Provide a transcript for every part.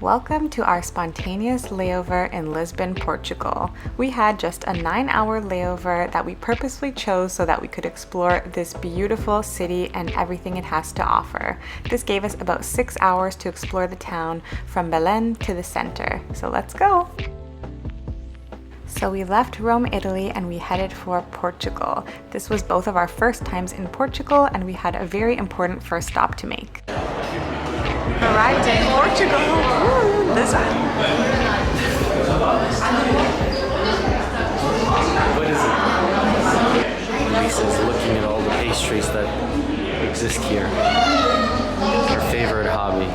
Welcome to our spontaneous layover in Lisbon, Portugal. We had just a 9-hour layover that we purposely chose so that we could explore this beautiful city and everything it has to offer. This gave us about 6 hours to explore the town from Belém to the center. So let's go! So we left Rome, Italy, and we headed for Portugal. This was both of our first times in Portugal, and we had a very important first stop to make. Arrived in Portugal! Woo, Lisbon! What is it? Lisa's looking at all the pastries that exist here. Her favorite hobby.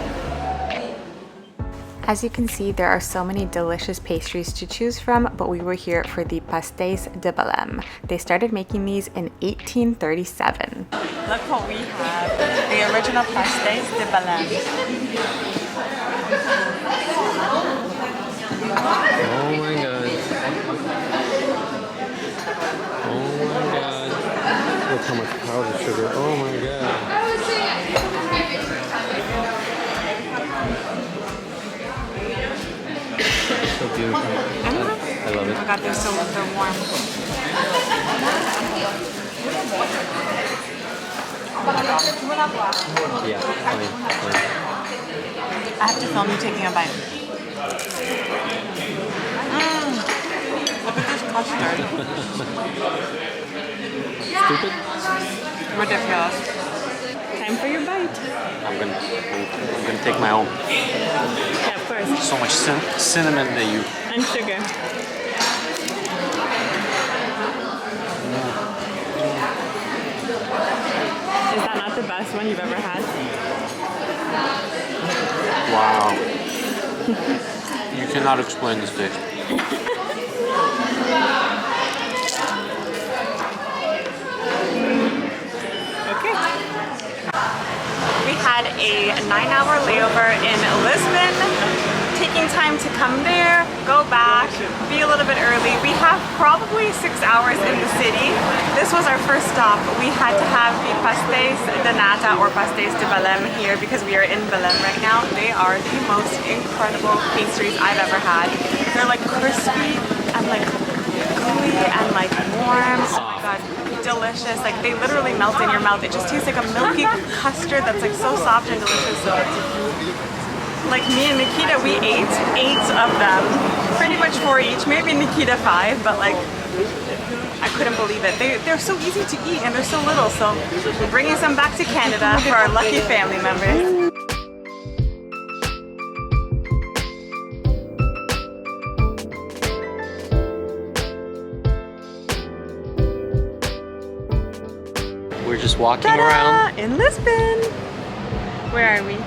As you can see, there are so many delicious pastries to choose from, but we were here for the Pastéis de Belém. They started making these in 1837. Look what we have, the original Pastéis de Belém. Oh my god. Oh my god. Look how much powdered sugar. Oh my god. So beautiful. I love it. Oh my god, they're warm. Yeah, fine. I have to film you taking a bite. Look at this custard. Stupid? Ridiculous. Time for your bite. I'm gonna take my own. Yeah, of course. So much cinnamon that you. And sugar. Is that not the best one you've ever had? Wow. You cannot explain this taste. Okay. We had a 9-hour layover in Lisbon, taking time to come there, go back, be a little bit early. We have probably 6 hours in the city. This was our first stop. We had to have the Pastéis de nata or Pastéis de Belém here because we are in Belém right now. They are the most incredible pastries I've ever had. They're like crispy and like gooey and like warm. Oh my god, delicious. Like they literally melt in your mouth. It just tastes like a milky custard that's like so soft and delicious. So like me and Nikita, we ate 8 of them, pretty much 4 each, maybe Nikita 5, but like, I couldn't believe it. They're so easy to eat and they're so little, so we're bringing some back to Canada for our lucky family members. We're just walking around. In Lisbon! Where are we?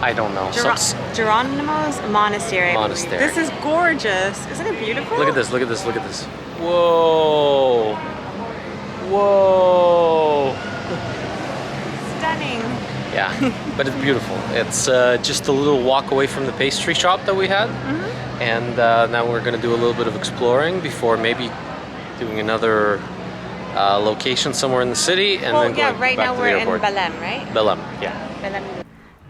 I don't know. Jerónimos Monastery. This is gorgeous. Isn't it beautiful? Look at this, look at this, look at this. Whoa! Whoa! Stunning. Yeah, but it's beautiful. It's just a little walk away from the pastry shop that we had. And now we're going to do a little bit of exploring before maybe doing another location somewhere in the city. And then going right back now to the we're airport. in Belém, right? Belém, yeah.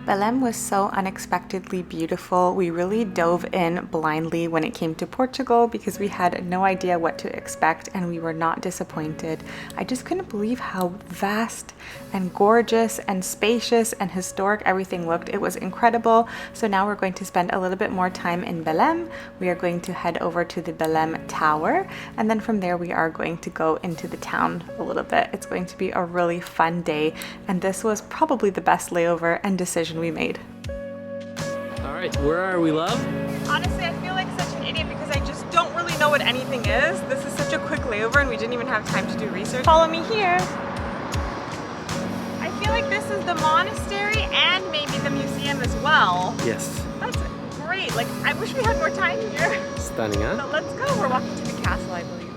Belém was so unexpectedly beautiful. We really dove in blindly when it came to Portugal because we had no idea what to expect and we were not disappointed. I just couldn't believe how vast and gorgeous and spacious and historic everything looked. It was incredible. So now we're going to spend a little bit more time in Belém. We are going to head over to the Belém Tower, and then from there we are going to go into the town a little bit. It's going to be a really fun day, and this was probably the best layover and decision we made. All right, where are we, love? Honestly, I feel like such an idiot because I just don't really know what anything is. This is such a quick layover and we didn't even have time to do research. Follow me here. I feel like this is the monastery and maybe the museum as well. Yes. That's great. Like, I wish we had more time here. Stunning, huh? But let's go. We're walking to the castle, I believe.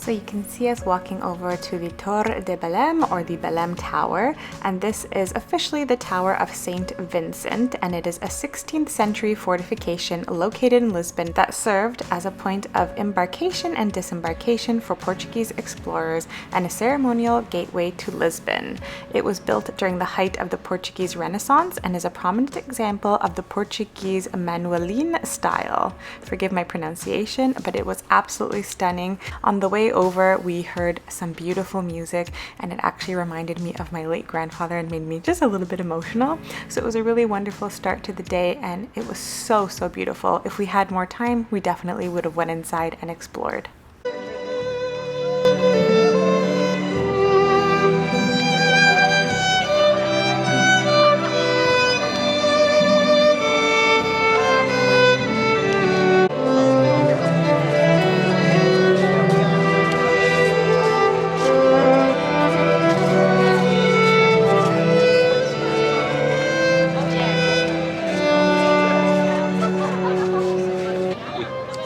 So you can see us walking over to the Torre de Belém, or the Belém Tower, and this is officially the Tower of Saint Vincent, and it is a 16th century fortification located in Lisbon that served as a point of embarkation and disembarkation for Portuguese explorers and a ceremonial gateway to Lisbon. It was built during the height of the Portuguese Renaissance and is a prominent example of the Portuguese Manueline style. Forgive my pronunciation, but it was absolutely stunning. On the way over, we heard some beautiful music, and it actually reminded me of my late grandfather and made me just a little bit emotional. So it was a really wonderful start to the day, and it was so beautiful. If we had more time, we definitely would have went inside and explored.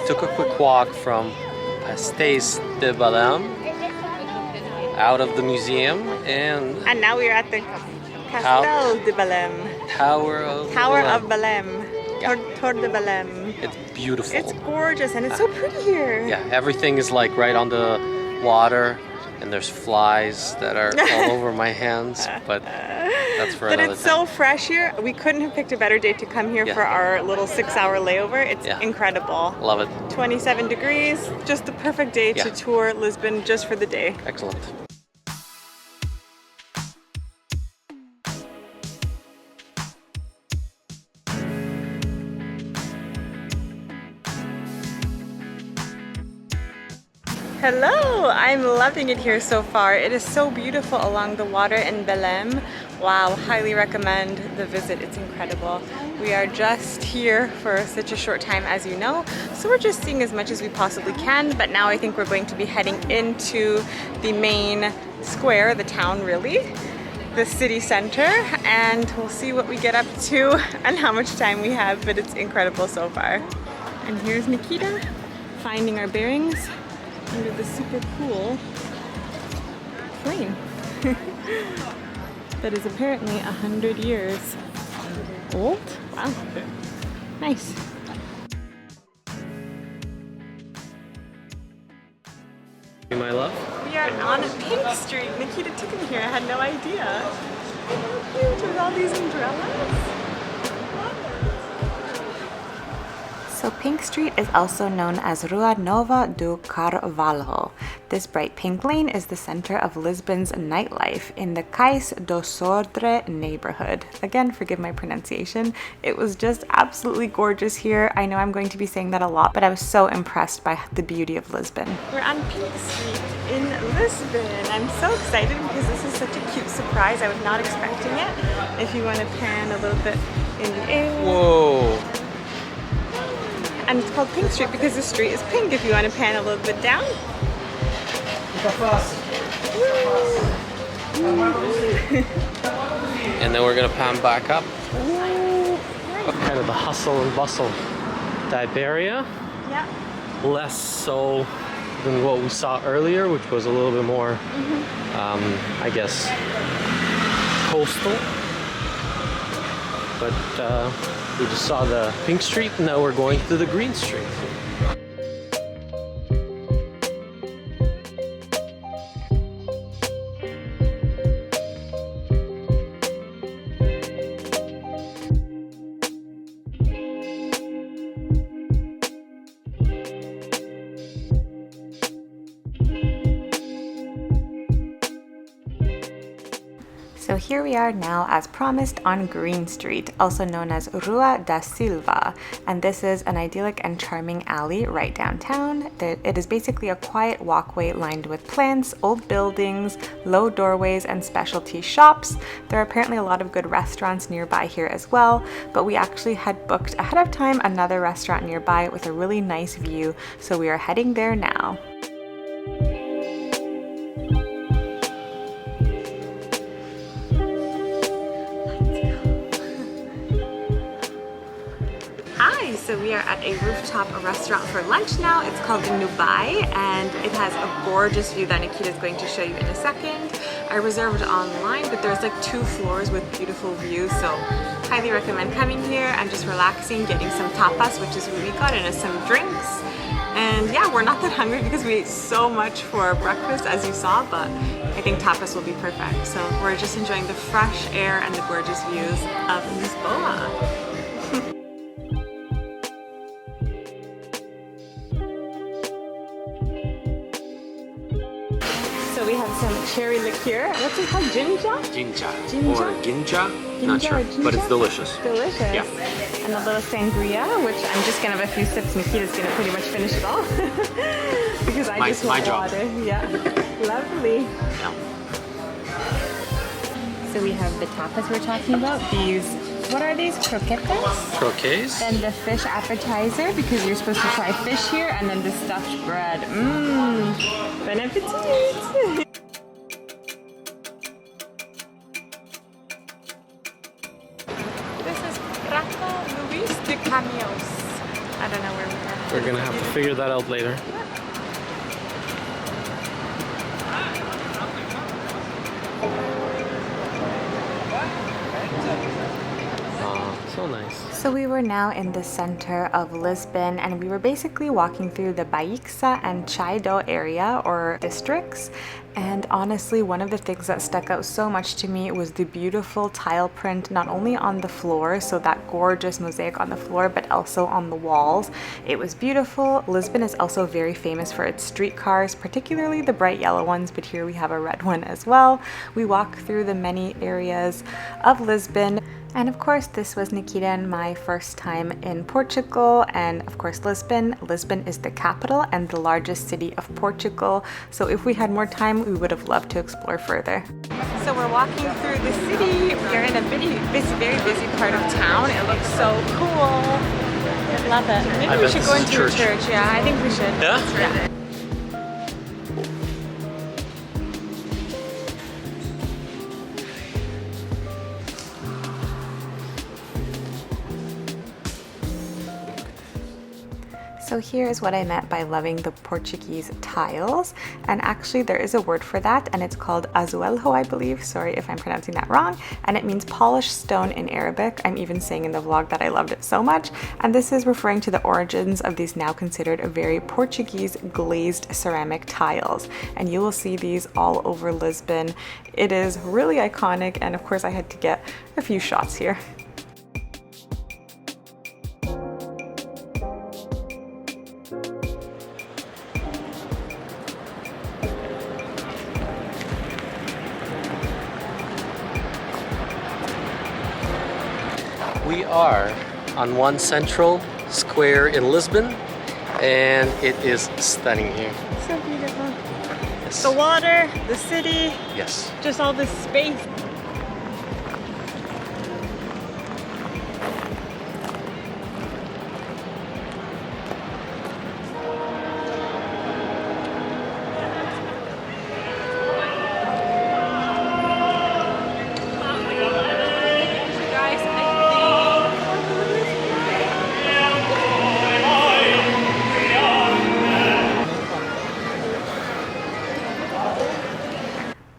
Took a quick walk from Pastéis de Belém out of the museum and now we are at the Pastel de Belém. Tower of Belém. Yeah. Torre de Belém. It's beautiful. It's gorgeous and it's so pretty here. Yeah, everything is like right on the water, and there's flies that are all over my hands, but that's for another time. But it's so fresh here. We couldn't have picked a better day to come here for our little 6-hour layover. It's incredible. Love it. 27 degrees, just the perfect day to tour Lisbon just for the day. Excellent. Hello! I'm loving it here so far. It is so beautiful along the water in Belém. Wow, highly recommend the visit. It's incredible. We are just here for such a short time, as you know, so we're just seeing as much as we possibly can, but now I think we're going to be heading into the main square, the town really, the city center, and we'll see what we get up to and how much time we have, but it's incredible so far. And here's Nikita finding our bearings under the super cool plane that is apparently 100 years old. Wow, nice. My love? We are on Pink Street. Nikita took me here. I had no idea. How cute with all these umbrellas. So Pink Street is also known as Rua Nova do Carvalho. This bright pink lane is the center of Lisbon's nightlife in the Cais do Sodre neighborhood. Again, forgive my pronunciation. It was just absolutely gorgeous here. I know I'm going to be saying that a lot, but I was so impressed by the beauty of Lisbon. We're on Pink Street in Lisbon. I'm so excited because this is such a cute surprise. I was not expecting it. If you want to pan a little bit in the air. Whoa! And it's called Pink Street because the street is pink. If you want to pan a little bit down. And then we're gonna pan back up. Kind of the hustle and bustle type area. Yeah. Less so than what we saw earlier, which was a little bit more, I guess, coastal. But we just saw the Pink Street, and now we're going to the Green Street. So here we are now, as promised, on Green Street, also known as Rua da Silva, and this is an idyllic and charming alley right downtown. It is basically a quiet walkway lined with plants, old buildings, low doorways, and specialty shops. There are apparently a lot of good restaurants nearby here as well, but we actually had booked ahead of time another restaurant nearby with a really nice view, so we are heading there now. So we are at a rooftop restaurant for lunch now. It's called the Noobai, and it has a gorgeous view that Nikita is going to show you in a second. I reserved online, but there's like 2 floors with beautiful views, so highly recommend coming here and just relaxing, getting some tapas, which is what we got, and some drinks. And yeah, we're not that hungry because we ate so much for breakfast, as you saw, but I think tapas will be perfect. So we're just enjoying the fresh air and the gorgeous views of Lisboa. So we have some cherry liqueur. What's it called? Ginger? Ginger. Ginger? Or ginja. Not sure, Ginger? but it's delicious. Delicious. Yeah. And a little sangria, which I'm just gonna have a few sips. Nikita's gonna pretty much finish it all. Because I just want water. Yeah. Lovely. Yeah. So we have the tapas we're talking about. These, what are these? Croquetas? Croquets. Then the fish appetizer, because you're supposed to try fish here, and then the stuffed bread. Mmm. Bon appetit! This is Praca Luis de Cameos. I don't know where we are. We're gonna have to figure that out later. So nice. So we were now in the center of Lisbon, and we were basically walking through the Baixa and Chiado area or districts. And honestly, one of the things that stuck out so much to me was the beautiful tile print, not only on the floor, so that gorgeous mosaic on the floor, but also on the walls. It was beautiful. Lisbon is also very famous for its streetcars, particularly the bright yellow ones, but here we have a red one as well. We walked through the many areas of Lisbon. And of course, this was Nikita and my first time in Portugal, and of course Lisbon. Lisbon is the capital and the largest city of Portugal, so if we had more time, we would have loved to explore further. So we're walking through the city. We are in a very busy part of town. It looks so cool. I love it. Maybe we should go into a church. Yeah, I think we should. Yeah? So here is what I meant by loving the Portuguese tiles, and actually there is a word for that, and it's called azulejo, I believe. Sorry if I'm pronouncing that wrong, and it means polished stone in Arabic. I'm even saying in the vlog that I loved it so much, and this is referring to the origins of these now considered very Portuguese glazed ceramic tiles, and you will see these all over Lisbon. It is really iconic, and of course I had to get a few shots here. We are on one central square in Lisbon, and it is stunning here. So beautiful. Yes. The water, the city, Yes. just all this space.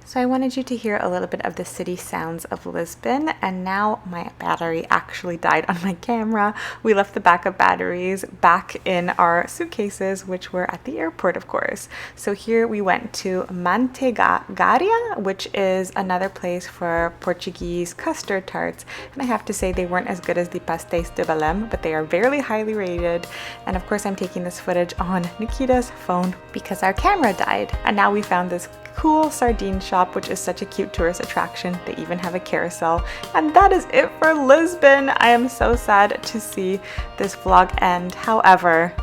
So I wanted you to hear a little bit of the city sounds of Lisbon, and now my battery actually died on my camera. We left the backup batteries back in our suitcases, which were at the airport, of course. So here we went to Manteigaria, which is another place for Portuguese custard tarts, and I have to say they weren't as good as the Pastéis de Belém, but they are very highly rated. And of course I'm taking this footage on Nikita's phone because our camera died. And now we found this cool sardine shop, which is such a cute tourist attraction. They even have a carousel. And that is it for Lisbon. I am so sad to see this vlog end. However,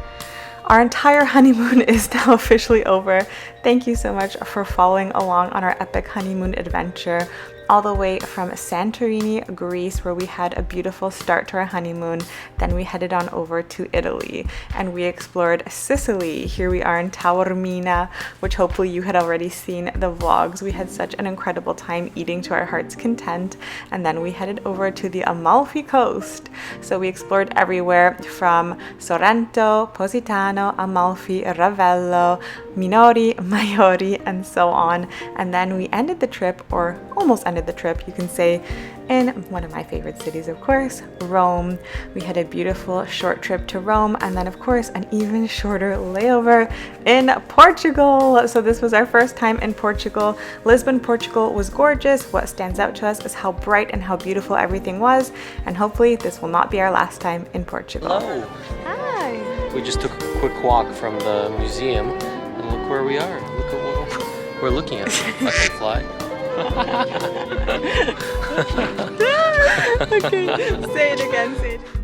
our entire honeymoon is now officially over. Thank you so much for following along on our epic honeymoon adventure. all the way from Santorini, Greece, where we had a beautiful start to our honeymoon. Then we headed on over to Italy and we explored Sicily. Here we are in Taormina, which hopefully you had already seen the vlogs. We had such an incredible time eating to our heart's content. And then we headed over to the Amalfi Coast. So we explored everywhere from Sorrento, Positano, Amalfi, Ravello, Minori, Maiori, and so on. And then we ended the trip, or almost ended the trip, you can say, in one of my favorite cities, of course, Rome. We had a beautiful short trip to Rome, and then of course an even shorter layover in Portugal. So this was our first time in Portugal. Lisbon, Portugal was gorgeous. What stands out to us is how bright and how beautiful everything was, and hopefully this will not be our last time in Portugal. Hello. Hi. We just took a quick walk from the museum, and look where we are. Look at what we're looking at. I can fly. Okay, say it again, say it.